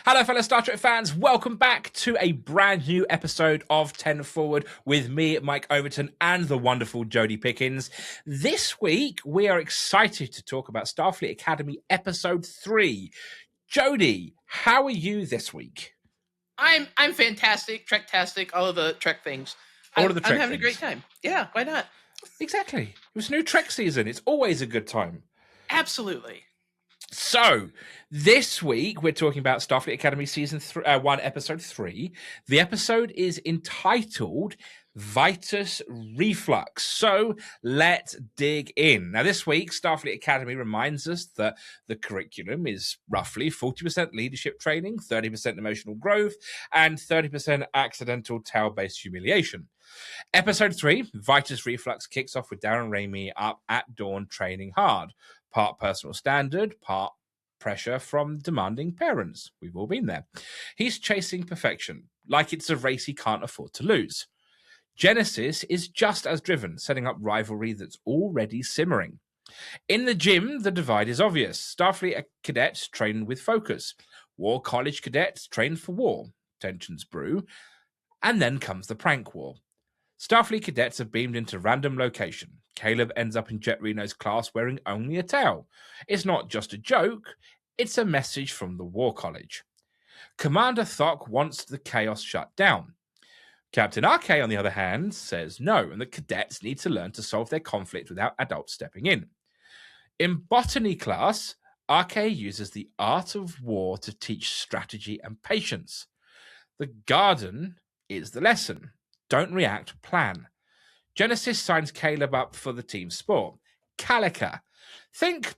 Hello, fellow Star Trek fans. Welcome back to a brand new episode of 10 Forward with me, Mike Overton, and the wonderful Jodie Pickens. This week, we are excited to talk about Starfleet Academy Episode 3. Jodie, how are you this week? I'm fantastic, Trek-tastic, all of the Trek things. I'm having a great time. Yeah, why not? Exactly. It was new Trek season. It's always a good time. Absolutely. So, this week we're talking about Starfleet Academy Season 1, Episode 3. The episode is entitled Vitus Reflux. So, let's dig in. Now, this week, Starfleet Academy reminds us that the curriculum is roughly 40% leadership training, 30% emotional growth, and 30% accidental tail-based humiliation. Episode 3, Vitus Reflux, kicks off with Darem and Reymi up at dawn training hard. Part personal standard, part pressure from demanding parents. We've all been there. He's chasing perfection, like it's a race he can't afford to lose. Genesis is just as driven, setting up rivalry that's already simmering. In the gym, the divide is obvious. Starfleet cadets train with focus. War College cadets train for war. Tensions brew. And then comes the prank war. Starfleet cadets are beamed into random location. Caleb ends up in Jet Reno's class wearing only a tail. It's not just a joke, it's a message from the War College. Commander Thok wants the chaos shut down. Captain RK, on the other hand, says no, and the cadets need to learn to solve their conflict without adults stepping in. In botany class, RK uses the art of war to teach strategy and patience. The garden is the lesson. Don't react, plan. Genesis signs Caleb up for the team sport. CALICA. Think,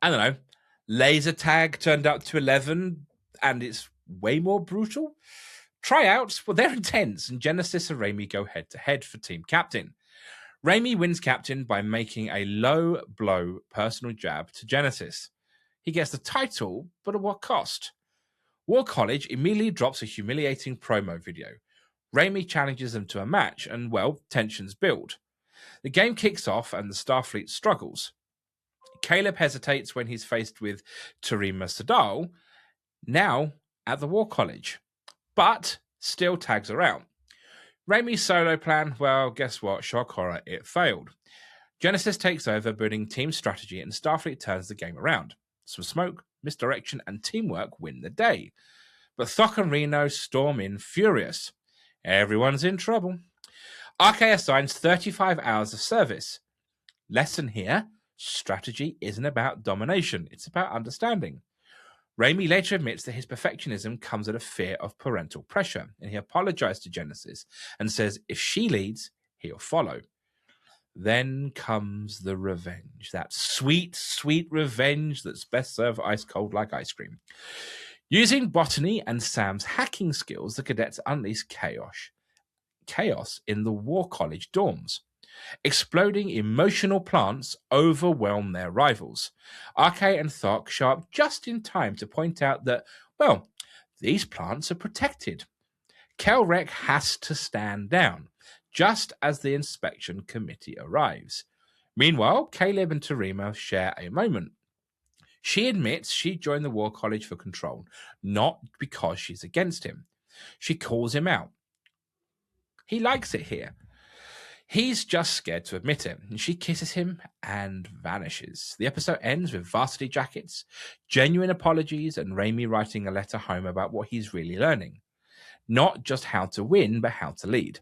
I don't know, laser tag turned up to 11 and it's way more brutal. Tryouts, well, they're intense, and Genesis and Reymi go head-to-head for team captain. Reymi wins captain by making a low blow personal jab to Genesis. He gets the title, but at what cost? War College immediately drops a humiliating promo video. Reymi challenges them to a match, and, well, tensions build. The game kicks off, and the Starfleet struggles. Caleb hesitates when he's faced with Terima Sadal, now at the War College, but still tags her out. Reymi's solo plan, well, guess what? Shock horror, it failed. Genesis takes over, building team strategy, and Starfleet turns the game around. Some smoke, misdirection, and teamwork win the day. But Thok and Reno storm in furious. Everyone's in trouble. RK assigns 35 hours of service. Lesson here, strategy isn't about domination, it's about understanding. Reymi later admits that his perfectionism comes out of fear of parental pressure, and he apologized to Genesis and says if she leads, he'll follow. Then comes the revenge, that sweet, sweet revenge that's best served ice cold like ice cream. Using botany and Sam's hacking skills, the cadets unleash chaos in the War College dorms. Exploding emotional plants overwhelm their rivals. RK and Thok show up just in time to point out that, well, these plants are protected. Kelrek has to stand down, just as the inspection committee arrives. Meanwhile, Caleb and Terima share a moment. She admits she joined the War College for control, not because she's against him. She calls him out. He likes it here. He's just scared to admit it, and she kisses him and vanishes. The episode ends with varsity jackets, genuine apologies, and Reymi writing a letter home about what he's really learning. Not just how to win, but how to lead.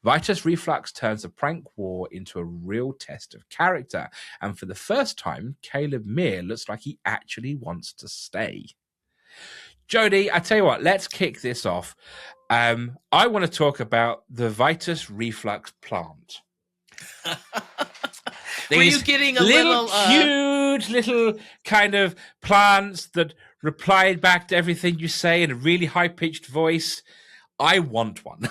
Vitus Reflux turns a prank war into a real test of character, and for the first time, Caleb Meir looks like he actually wants to stay. Jodie, I tell you what, let's kick this off. I want to talk about the Vitus Reflux plant. Were you getting a huge little kind of plants that replied back to everything you say in a really high-pitched voice? I want one.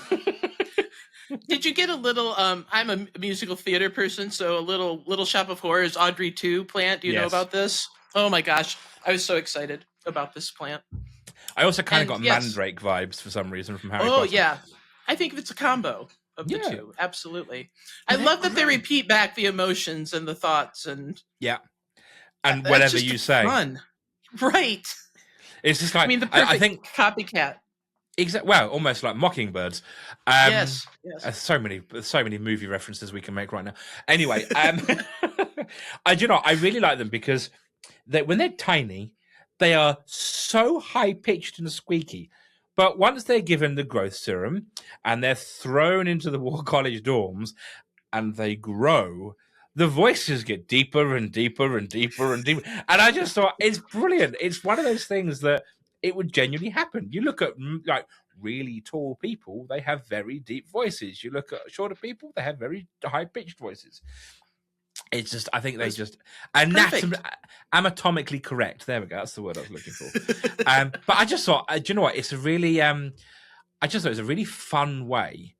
Did you get a little, I'm a musical theater person, so a little Shop of Horrors Audrey 2 plant. Do you know about this? Oh my gosh. I was so excited about this plant. I also kind of got Mandrake vibes for some reason from Harry Potter. Oh, yeah. I think it's a combo of the two. Absolutely. I love that they repeat back the emotions and the thoughts. And yeah. And whatever you say. Fun. Right. It's just like, I mean, the perfect I think copycat. Well, almost like mockingbirds. Yes. So many movie references we can make right now. Anyway, I really like them because when they're tiny, they are so high pitched and squeaky. But once they're given the growth serum and they're thrown into the War College dorms and they grow, the voices get deeper and deeper and deeper and deeper. And I just thought it's brilliant. It's one of those things that it would genuinely happen. You look at like really tall people, they have very deep voices. You look at shorter people, they have very high pitched voices. It's just, I think they just anatomically correct. There we go. That's the word I was looking for. But I just thought, do you know what? It's a really, I just thought it was a really fun way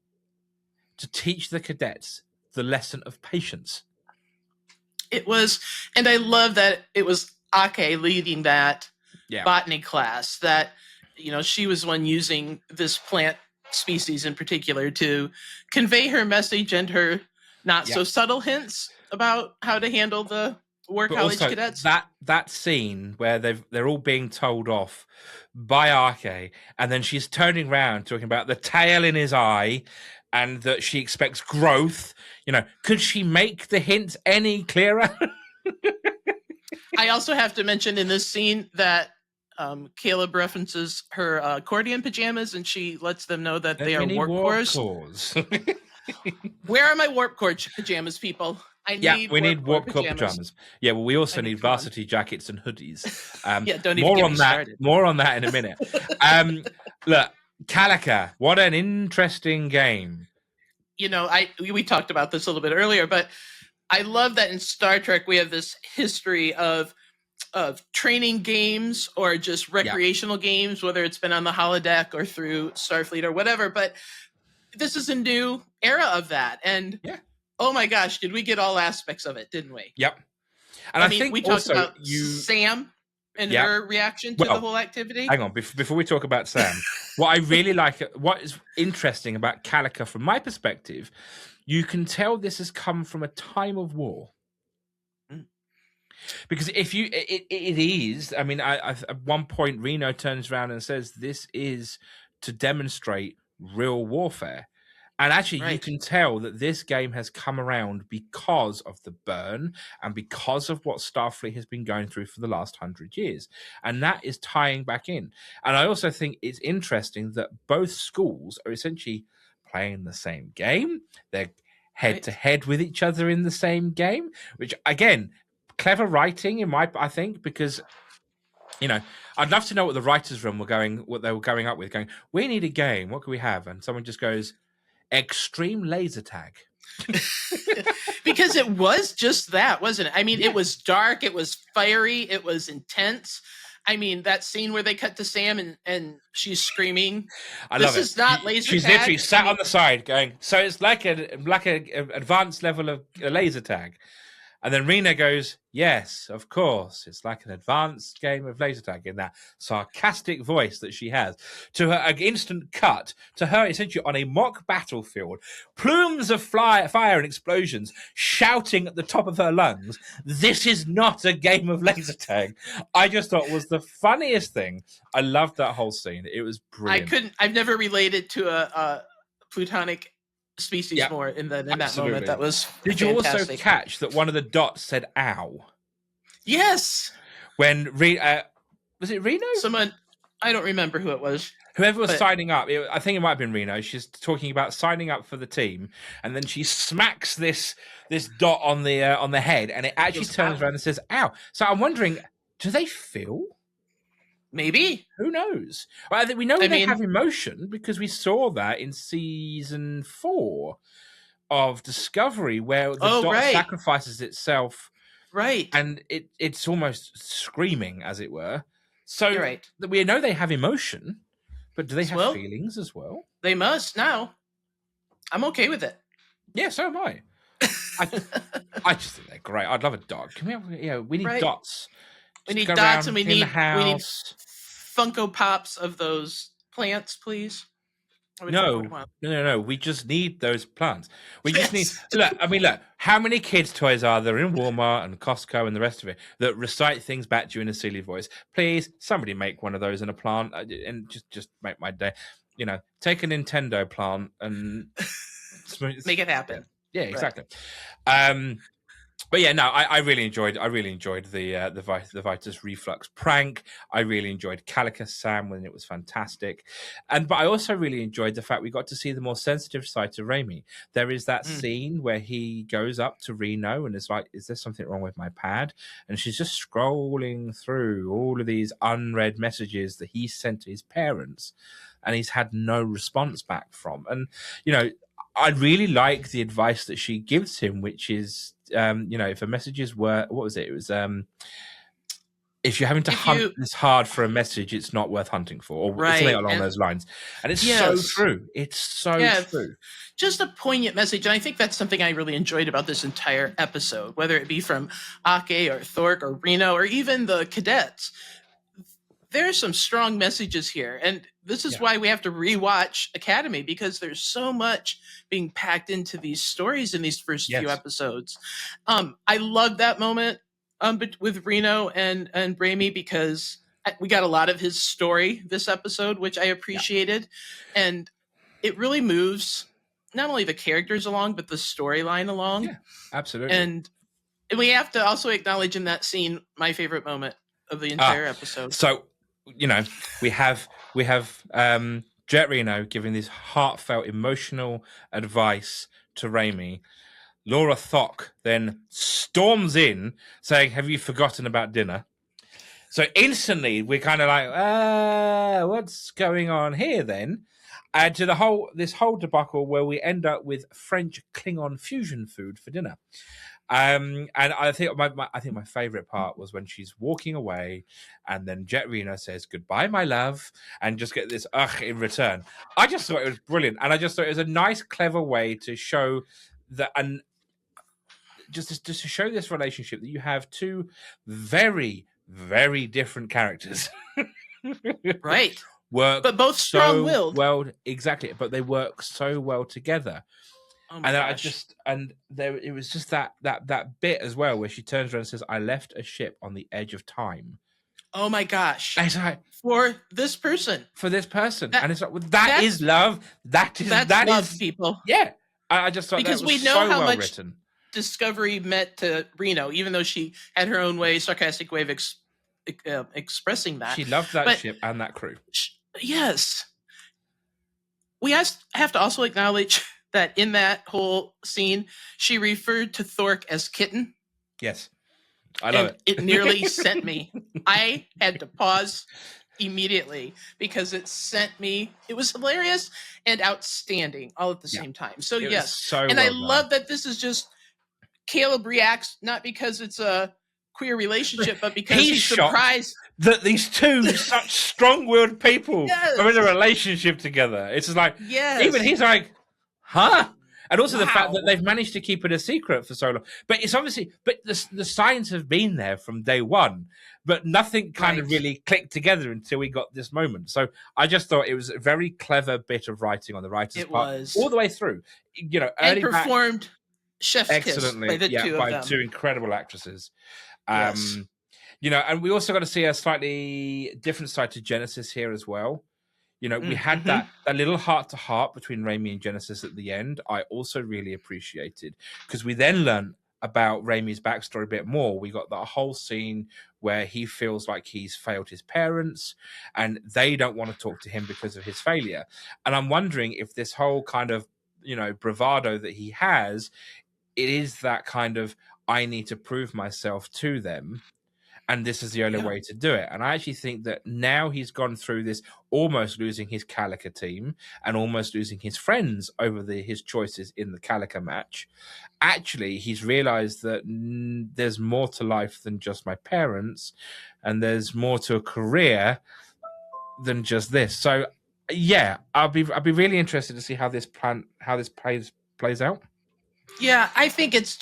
to teach the cadets the lesson of patience. It was, and I love that it was Ake leading that botany class. That she was one using this plant species in particular to convey her message and her not so subtle hints about how to handle the War College cadets. That scene where they're all being told off by Ake, and then she's turning around talking about the tail in his eye and that she expects growth. Could she make the hint any clearer? I also have to mention in this scene that Caleb references her accordion pajamas, and she lets them know that they are warp cores. Where are my warp core pajamas, people? We need warp core pajamas. Yeah, well, we also need varsity jackets and hoodies. Don't even get me started. More on that in a minute. Look, CALICA, what an interesting game. We talked about this a little bit earlier, but I love that in Star Trek we have this history of training games or just recreational games, whether it's been on the holodeck or through Starfleet or whatever. But this is a new era of that, and oh my gosh, did we get all aspects of it, didn't we? Yep. And I think we talked about Sam and her reaction to the whole activity. Hang on, before we talk about Sam, what I really like, what is interesting about CALICA from my perspective, you can tell this has come from a time of war. Because if it is, I mean, at one point Reno turns around and says, this is to demonstrate real warfare. And actually, you can tell that this game has come around because of the burn and because of what Starfleet has been going through for the last 100 years. And that is tying back in. And I also think it's interesting that both schools are essentially playing the same game. They're head-to-head with each other in the same game, which, again, clever writing, I think, because... I'd love to know what the writers' room what they were going up with, going, we need a game, what can we have? And someone just goes, extreme laser tag. Because it was just that, wasn't it? I mean, it was dark, it was fiery, it was intense. I mean, that scene where they cut to Sam and she's screaming. This is not laser tag. She's literally sat on the side going, so it's like an advanced level of a laser tag. And then Rena goes, yes, of course. It's like an advanced game of laser tag, in that sarcastic voice that she has. To her instant cut, to her essentially on a mock battlefield, plumes of fire and explosions, shouting at the top of her lungs, this is not a game of laser tag. I just thought was the funniest thing. I loved that whole scene. It was brilliant. I've never related to a plutonic species more in that moment. That was Did you also catch that one of the dots said ow? Yes. When was it Reno? Someone, I don't remember who it was. Whoever was signing up, I think it might have been Reno. She's talking about signing up for the team, and then she smacks this dot on the head, and it actually turns around and says ow. So I'm wondering, do they feel? Maybe. Who knows? Well, we know they have emotion because we saw that in season 4 of Discovery, where the dot sacrifices itself. Right. And it's almost screaming, as it were. So we know they have emotion, but do they have feelings as well? They must now. I'm okay with it. Yeah, so am I. I just think they're great. I'd love a dog. Can we have, we need dots. We need dots, and we need Funko Pops of those plants, please. No. We just need those plants. We just need. Yes. Look. How many kids' toys are there in Walmart and Costco and the rest of it that recite things back to you in a silly voice? Please, somebody make one of those in a plant and just make my day. Take a Nintendo plant and make it happen. Yeah, exactly. Right. But yeah, no, I really enjoyed the Vitus Reflux prank. I really enjoyed CALICA Sam when it was fantastic, but I also really enjoyed the fact we got to see the more sensitive side to Reymi. There is that scene where he goes up to Reno and is like, "Is there something wrong with my pad?" And she's just scrolling through all of these unread messages that he sent to his parents, and he's had no response back from. And I really like the advice that she gives him, which is, if a message is what was it? It was, if you're having to hunt this hard for a message, it's not worth hunting for, or something along those lines. And it's so true. It's so true. Just a poignant message. And I think that's something I really enjoyed about this entire episode, whether it be from Ake or Thork or Reno or even the cadets. There are some strong messages here. And this is why we have to rewatch Academy, because there's so much being packed into these stories in these first few episodes. I love that moment with Reno and Reymi, because we got a lot of his story this episode, which I appreciated. And it really moves not only the characters along, but the storyline along. Yeah, absolutely. And we have to also acknowledge in that scene my favorite moment of the entire episode. So, we have Jet Reno giving this heartfelt, emotional advice to Reymi. Laura Thok then storms in saying, "Have you forgotten about dinner?" So instantly we're kind of like, what's going on here then? And to this whole debacle where we end up with French Klingon fusion food for dinner. And I think my favorite part was when she's walking away, and then Jet Reno says, "Goodbye, my love," and just get this in return. I just thought it was brilliant, and I just thought it was a nice, clever way to show that, and just to show this relationship that you have two very, very different characters, right? But both strong-willed. Well, exactly, but they work so well together. Oh my gosh. It was just that bit as well where she turns around and says, "I left a ship on the edge of time." Oh my gosh! And it's like, for this person, and it's like, that is love. That's love, people. Yeah, I just thought because that was we know so how well much written. Discovery meant to Reno, even though she had her own way, sarcastic way of expressing that. She loved that ship and that crew. Yes, we have to also acknowledge that in that whole scene, she referred to Thork as kitten. Yes. I love it. It nearly sent me. I had to pause immediately because it was hilarious and outstanding all at the same time. So yes. So and I love that this is just Caleb reacts not because it's a queer relationship, but because he's surprised that these two such strong-willed people are in a relationship together. It's just like, even he's like, huh? And also the fact that they've managed to keep it a secret for so long. But it's obviously, the signs have been there from day one, but nothing kind of really clicked together until we got this moment. So I just thought it was a very clever bit of writing on the writer's part, all the way through. And performed chef's excellently kiss by the two incredible actresses. Yes. And we also got to see a slightly different side to Genesis here as well. We had that little heart-to-heart between Reymi and Genesis at the end. I also really appreciated, because we then learned about Reymi's backstory a bit more. We got that whole scene where he feels like he's failed his parents and they don't want to talk to him because of his failure. And I'm wondering if this whole kind of, bravado that he has, it is that kind of, I need to prove myself to them, and this is the only way to do it. And I actually think that now he's gone through this, almost losing his CALICA team and almost losing his friends over his choices in the CALICA match. Actually, he's realized that there's more to life than just my parents, and there's more to a career than just this. So, yeah, I'll be really interested to see how this plays out. Yeah, I think it's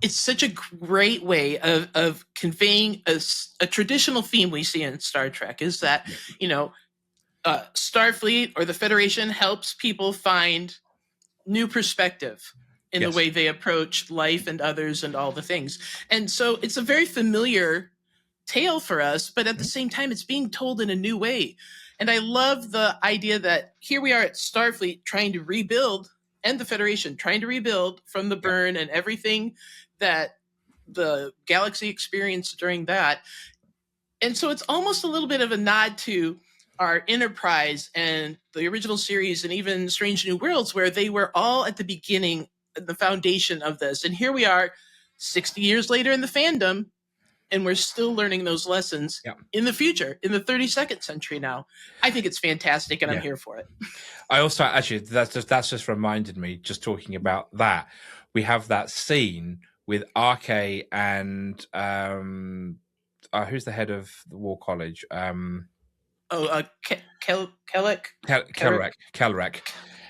such a great way of conveying a traditional theme we see in Star Trek, is that, Starfleet or the Federation helps people find new perspective in the way they approach life and others and all the things. And so it's a very familiar tale for us, but at the same time, it's being told in a new way. And I love the idea that here we are at Starfleet trying to rebuild, and the Federation trying to rebuild from the burn and everything that the galaxy experienced during that. And so it's almost a little bit of a nod to our Enterprise and the original series and even Strange New Worlds, where they were all at the beginning, the foundation of this. And here we are 60 years later in the fandom, and we're still learning those lessons in the future, in the 32nd century now. I think it's fantastic, and I'm here for it. I also, actually, that's just reminded me, just talking about that, we have that scene with RK and who's the head of the War College? Kelrek.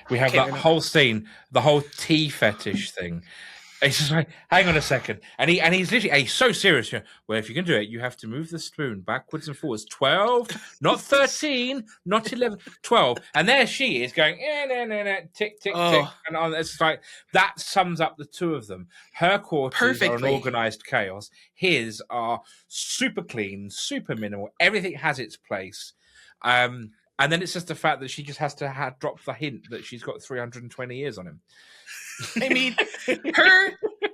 We have that whole scene, the whole tea fetish thing. It's just like, hang on a second. And he's literally, he's so serious. You know, well, if you can do it, you have to move the spoon backwards and forwards. 12, not 13, not 11, 12. And there she is going, tick, tick, tick. And it's like, that sums up the two of them. Her quarters are an organized chaos. His are super clean, super minimal. Everything has its place. And then it's just the fact that she just has to drop the hint that she's got 320 years on him. I mean,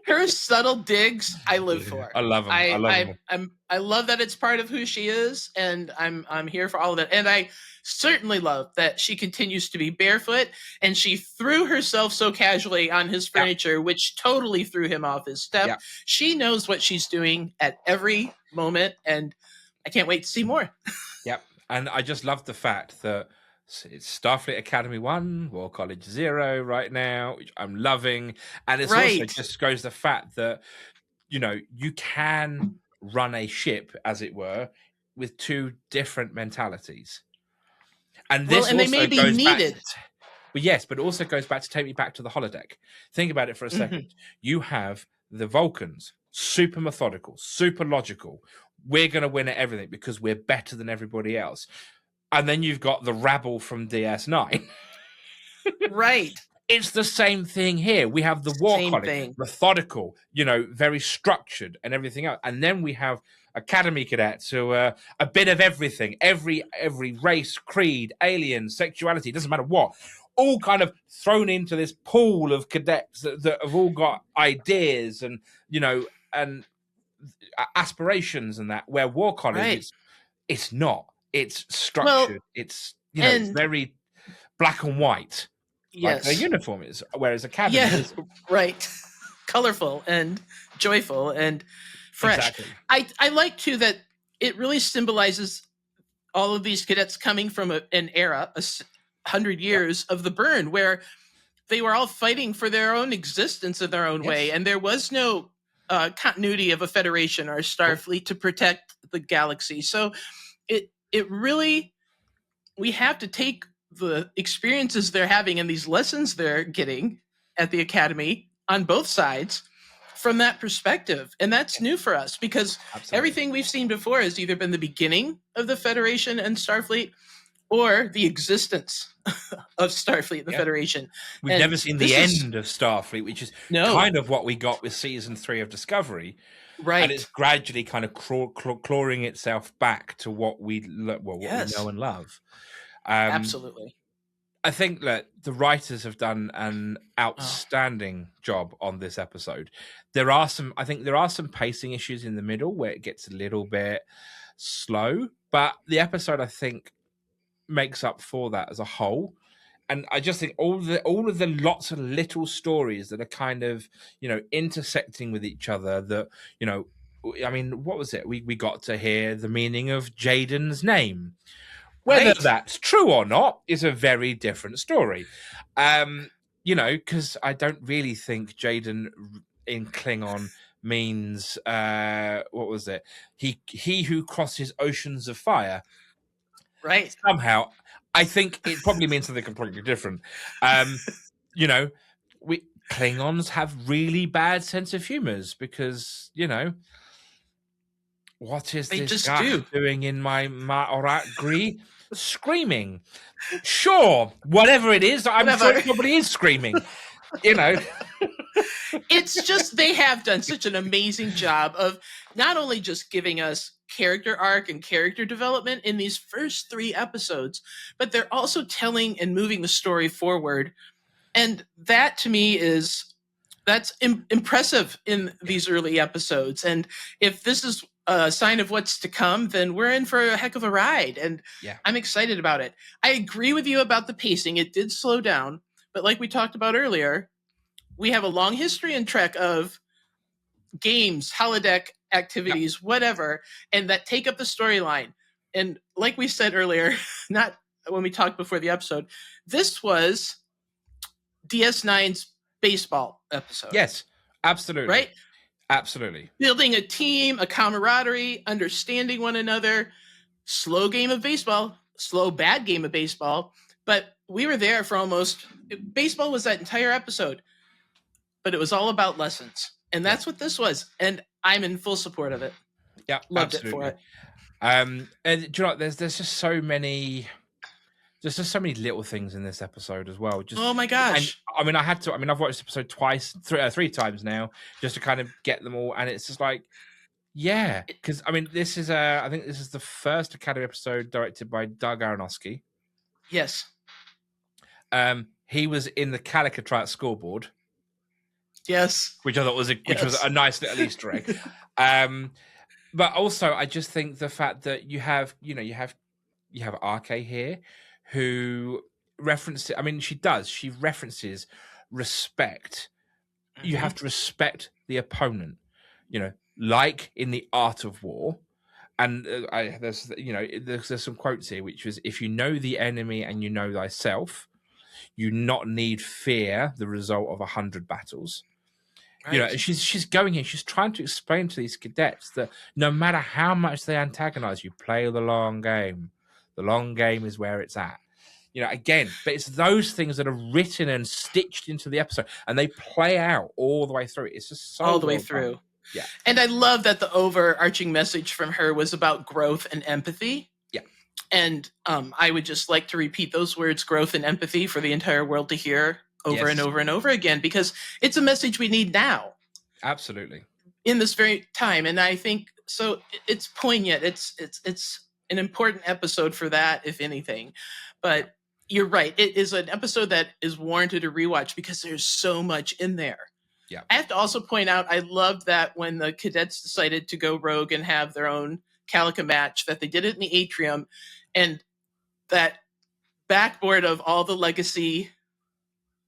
her subtle digs, I live for. I love them. I love that it's part of who she is, and I'm here for all of it. And I certainly love that she continues to be barefoot, and she threw herself so casually on his furniture, which totally threw him off his step. Yeah. She knows what she's doing at every moment, and I can't wait to see more. Yep, and I just love the fact that it's Starfleet Academy 1, War College 0 right now, which I'm loving. And it's also just goes the fact that, you know, you can run a ship, as it were, with two different mentalities. And this and they may be needed. But yes, but it also goes back to take me back to the holodeck. Think about it for a second. You have the Vulcans, super methodical, super logical. We're going to win at everything because we're better than everybody else. And then you've got the rabble from DS9. Right. It's the same thing here. We have the War College, methodical, you know, very structured and everything else. And then we have Academy cadets who are a bit of everything. Every race, creed, alien, sexuality, doesn't matter what. All kind of thrown into this pool of cadets that have all got ideas and, you know, and aspirations and that, where War College, it's not. It's structured. It's, you know, it's very black and white. Yes. Like their uniform is, whereas Academy is. Right. Colorful and joyful and fresh. Exactly. I like, too, that it really symbolizes all of these cadets coming from an era, 100 years of the burn, where they were all fighting for their own existence in their own way. And there was no continuity of a Federation or a Starfleet to protect the galaxy. So it really, we have to take the experiences they're having and these lessons they're getting at the Academy on both sides from that perspective. And that's new for us because everything we've seen before has either been the beginning of the Federation and Starfleet or the existence of Starfleet and the Federation. We've never seen the end of Starfleet, which is kind of what we got with season 3 of Discovery. Right. And it's gradually kind of clawing itself back to what we know and love. Absolutely. I think that the writers have done an outstanding job on this episode. There are some pacing issues in the middle where it gets a little bit slow, but the episode, I think, makes up for that as a whole. And I just think all of the lots of little stories that are kind of, you know, intersecting with each other that, you know, I mean, what was it? We got to hear the meaning of Jaden's name. Whether that's true or not is a very different story. You know, because I don't really think Jaden in Klingon means, what was it? He who crosses oceans of fire. Right. Somehow, I think it probably means something completely different. You know, Klingons have really bad sense of humors because, you know, what is this guy doing in my Ma'orat Gree? screaming. Sure, whatever it is, I'm sure it probably is screaming. You know, it's just they have done such an amazing job of not only just giving us character arc and character development in these first 3 episodes, but they're also telling and moving the story forward. And that to me that's impressive in these early episodes. And if this is a sign of what's to come, then we're in for a heck of a ride. And I'm excited about it. I agree with you about the pacing. It did slow down, but like we talked about earlier, we have a long history in Trek of games, holodeck activities, whatever, and that take up the storyline. And like we said earlier, not when we talked before the episode, this was DS9's baseball episode. Yes, absolutely. Right? Absolutely. Building a team, a camaraderie, understanding one another, slow game of baseball, slow bad game of baseball, but we were there for baseball was that entire episode, but it was all about lessons. And that's what this was. And I'm in full support of it. Yeah, loved absolutely. it for it. And do you know what? There's just so many little things in this episode as well. Oh my gosh! And, I've watched this episode three times now, just to kind of get them all. And it's just like, because this is I think this is the first Academy episode directed by Doug Aronofsky. Yes. He was in the CALICA tryout scoreboard. Yes, which I thought was a nice little Easter egg. But also, I just think the fact that you have RK here, who references. I mean, she references respect. Mm-hmm. You have to respect the opponent. Like in the Art of War. And there's some quotes here, which was, if you know the enemy and you know thyself, you not need fear the result of 100 battles. Right. She's going here. She's trying to explain to these cadets that no matter how much they antagonize you, play the long game. The long game is where it's at. Again, but it's those things that are written and stitched into the episode, and they play out all the way through. It's just so all the way through. Yeah. And I love that the overarching message from her was about growth and empathy. Yeah. And I would just like to repeat those words, growth and empathy, for the entire world to hear over and over and over again, because it's a message we need now. Absolutely. In this very time. And I think so it's poignant. It's an important episode for that, if anything. But you're right. It is an episode that is warranted a rewatch because there's so much in there. Yeah. I have to also point out, I loved that when the cadets decided to go rogue and have their own CALICA match, that they did it in the atrium, and that backboard of all the legacy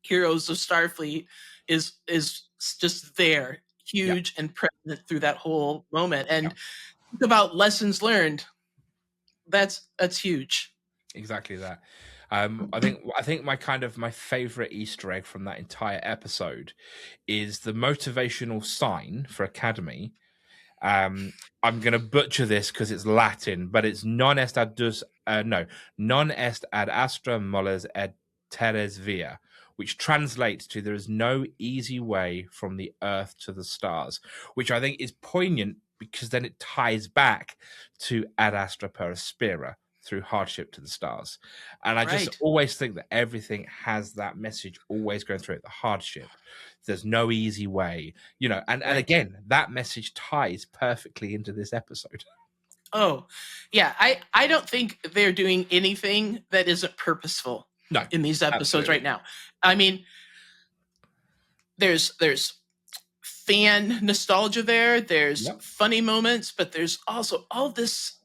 heroes of Starfleet is just there, huge and present through that whole moment. And think about lessons learned. That's huge. Exactly that. I think my favorite Easter egg from that entire episode is the motivational sign for Academy. I'm going to butcher this because it's Latin, but it's non est ad astra molles et terres via, which translates to there is no easy way from the earth to the stars, which I think is poignant because then it ties back to ad astra per aspera, through hardship to the stars. And I just always think that everything has that message always going through it, the hardship. There's no easy way, and again, that message ties perfectly into this episode. Oh, yeah. I don't think they're doing anything that isn't purposeful in these episodes right now. I mean, there's fan nostalgia there. There's funny moments, but there's also all this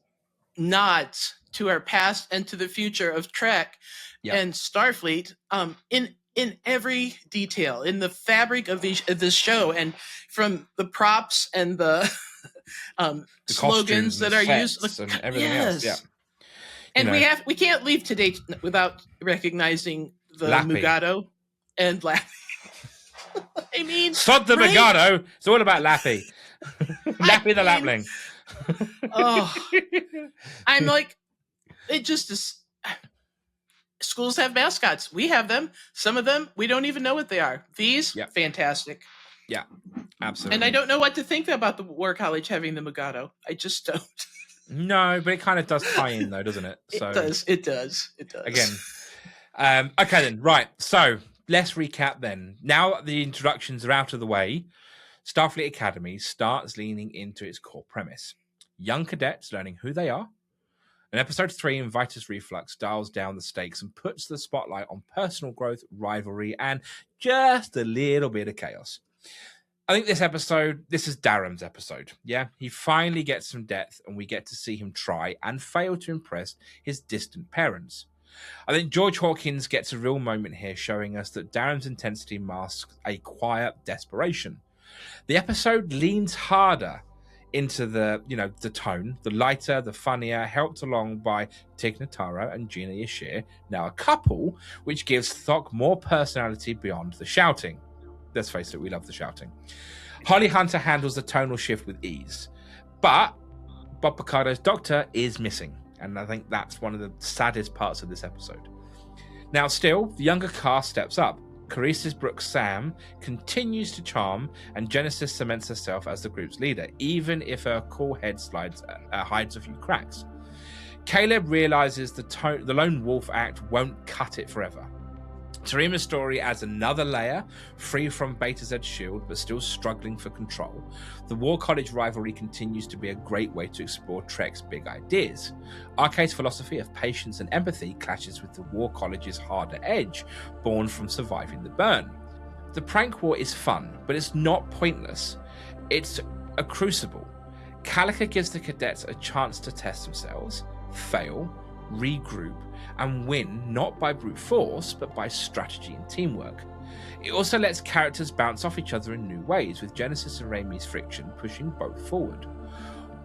nods to our past and to the future of Trek and Starfleet in every detail, in the fabric of this show, and from the props and the slogans that are used and everything else. Yeah. And we can't leave today without recognizing the Lappy. Mugado and Lappy. I mean, sod the Mugado. It's all about Lappy. Lappy the Lapling. I'm like, it just is. Schools have mascots. We have them. Some of them, we don't even know what they are. These, fantastic. Yeah, absolutely. And I don't know what to think about the War College having the Mugado. I just don't. No, but it kind of does tie in, though, doesn't it? So It does. Again. Okay, then. Right. So let's recap then. Now that the introductions are out of the way, Starfleet Academy starts leaning into its core premise. Young cadets learning who they are. In episode 3, Vitus Reflux dials down the stakes and puts the spotlight on personal growth, rivalry, and just a little bit of chaos. I think this is Darem's episode. Yeah, he finally gets some depth and we get to see him try and fail to impress his distant parents. I think George Hawkins gets a real moment here, showing us that Darem's intensity masks a quiet desperation. The episode leans harder into the tone, the lighter, the funnier, helped along by Tig Notaro and Gina Yashir, now a couple, which gives Thok more personality beyond the shouting. Let's face it, we love the shouting. Holly Hunter handles the tonal shift with ease, but Bob Picardo's Doctor is missing, and I think that's one of the saddest parts of this episode. Now, still, the younger cast steps up. Carice's Brooke Sam continues to charm, and Genesis cements herself as the group's leader, even if her cool head hides a few cracks. Caleb realizes the lone wolf act won't cut it forever. Tarima's story adds another layer, free from Beta Zed's shield, but still struggling for control. The War College rivalry continues to be a great way to explore Trek's big ideas. Arcade's philosophy of patience and empathy clashes with the War College's harder edge, born from surviving the burn. The prank war is fun, but it's not pointless. It's a crucible. CALICA gives the cadets a chance to test themselves, fail, regroup, and win not by brute force, but by strategy and teamwork. It also lets characters bounce off each other in new ways, with Genesis and Reymi's friction pushing both forward.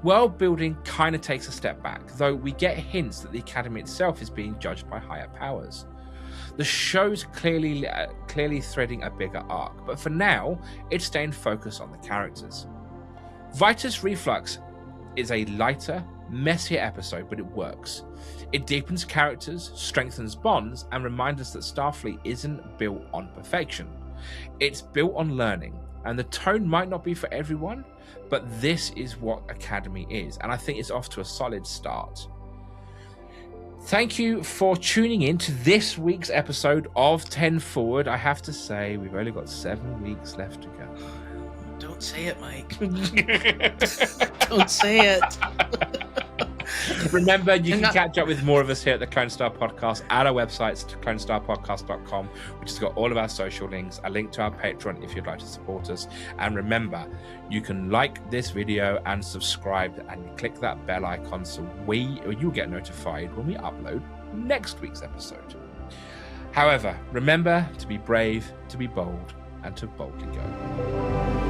World building kind of takes a step back, though we get hints that the Academy itself is being judged by higher powers. The show's clearly threading a bigger arc, but for now, it's staying focused on the characters. Vitus Reflux is a lighter, messier episode, but it works. It deepens characters, strengthens bonds, and reminds us that Starfleet isn't built on perfection. It's built on learning, and the tone might not be for everyone, but this is what Academy is, and I think it's off to a solid start. Thank you for tuning in to this week's episode of 10 Forward. I have to say, we've only got 7 weeks left to go. Don't say it, Mike. Don't say it. Remember, you can catch up with more of us here at the Clonestar Podcast at our website, clonestarpodcast.com, which has got all of our social links, a link to our Patreon if you'd like to support us. And remember, you can like this video and subscribe and click that bell icon so you'll get notified when we upload next week's episode. However, remember to be brave, to be bold, and to boldly go.